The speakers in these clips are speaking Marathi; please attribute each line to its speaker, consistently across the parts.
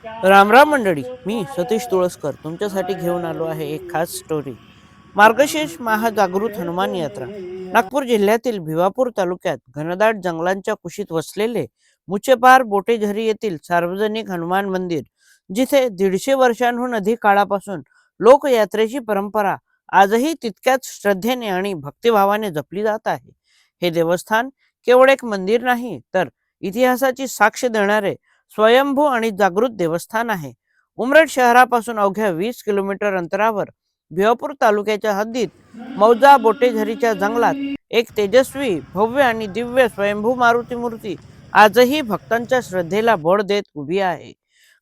Speaker 1: राम राम मंडळी, मी सतीश तुळसकर तुमच्यासाठी घेऊन आलो आहे एक खास स्टोरी. मार्गशीर्ष महाजागृत हनुमान यात्रा. नागपूर जिल्ह्यातील भिवापूर तालुक्यात घनदाट जंगलांच्या कुशीत वसलेले मुचेपार बोटेझरी येथील सार्वजनिक हनुमान मंदिर, जिथे 150 वर्षांहून अधिक काळापासून लोकयात्रेची परंपरा आजही तितक्याच श्रद्धेने आणि भक्तिभावाने जपली जात आहे. हे देवस्थान केवळ एक मंदिर नाही, तर इतिहासाची साक्ष देणारे स्वयंभू आणि जागृत देवस्थान आहे. उमरेड शहरापासून अवघ्या 20 किलोमीटर अंतरावर भिवापूर तालुक्याच्या हद्दीत मौजा बोटेझरीच्या जंगलात एक तेजस्वी, भव्य आणि दिव्य स्वयंभू मारुती मूर्ती आजही भक्तांच्या श्रद्धेला बळ देत उभी आहे.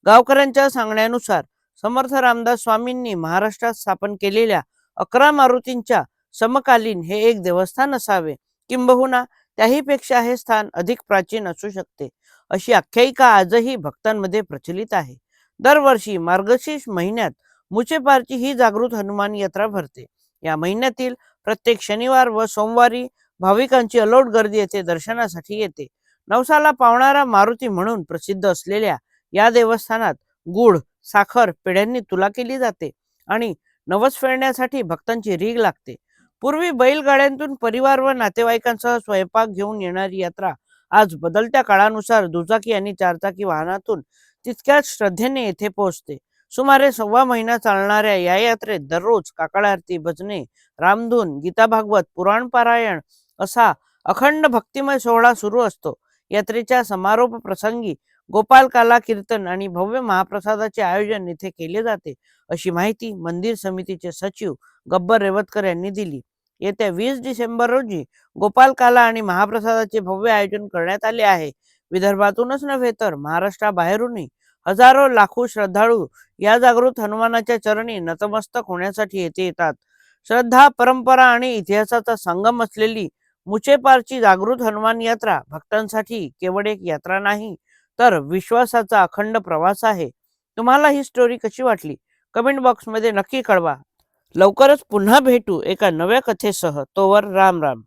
Speaker 1: गावकऱ्यांच्या सांगण्यानुसार समर्थ रामदास स्वामींनी महाराष्ट्रात स्थापन केलेल्या 11 मारुतींच्या समकालीन हे एक देवस्थान असावे, किंबहुना त्याहीपेक्षा हे स्थान अधिक प्राचीन असू शकते, अशी आख्यायिका आजही भक्तांमध्ये प्रचलित आहे. दरवर्षी मार्गशीर्ष महिन्यात मुचेपारची ही जागृत हनुमान यात्रा भरते. या महिन्यातील प्रत्येक शनिवार व सोमवारी भाविकांची अलोट गर्दी येथे दर्शनासाठी येते. नवसाला पावणारा मारुती म्हणून प्रसिद्ध असलेल्या या देवस्थानात गुळ, साखर पेढ्यांनी तुला केली जाते आणि नवस फेडण्यासाठी भक्तांची रीघ लागते. पूर्वी बैलगाड्यांतून परिवार व नातेवाईकांसह स्वयंपाक घेऊन येणारी यात्रा आज बदलत्या काळानुसार दुचाकी आणि चारचाकी वाहनातून तितक्याच श्रद्धेने येथे पोहोचते. सुमारे 1.25 महिना चालणाऱ्या या यात्रेत दररोज काकड आरती, भजने, रामधून, गीता भागवत, पुराण पारायण असा अखंड भक्तिमय सोहळा सुरू असतो. यात्रेच्या समारोप प्रसंगी गोपाल काला कीर्तन आणि भव्य महाप्रसादाचे आयोजन इथे केले जाते, अशी माहिती मंदिर समितीचे सचिव गब्बर रेवतकर यांनी दिली. येत्या 20 डिसेंबर रोजी गोपाल काला आणि महाप्रसादाचे भव्य आयोजन करण्यात आले आहे. विदर्भातूनच नव्हे तर महाराष्ट्राबाहेरूनही हजारो लाखो श्रद्धाळू या जागृत हनुमानाच्या चरणी नतमस्तक होण्यासाठी येथे येतात. श्रद्धा, परंपरा आणि इतिहासाचा संगम असलेली मुचेपारची जागृत हनुमान यात्रा भक्तांसाठी केवळ एक यात्रा नाही, तर विश्वासाचा अखंड प्रवास आहे. तुम्हाला ही स्टोरी कशी वाटली? कमेंट बॉक्समध्ये नक्की कळवा. लवकरच पुन्हा भेटू एका नव्या कथेसह. तोवर राम राम.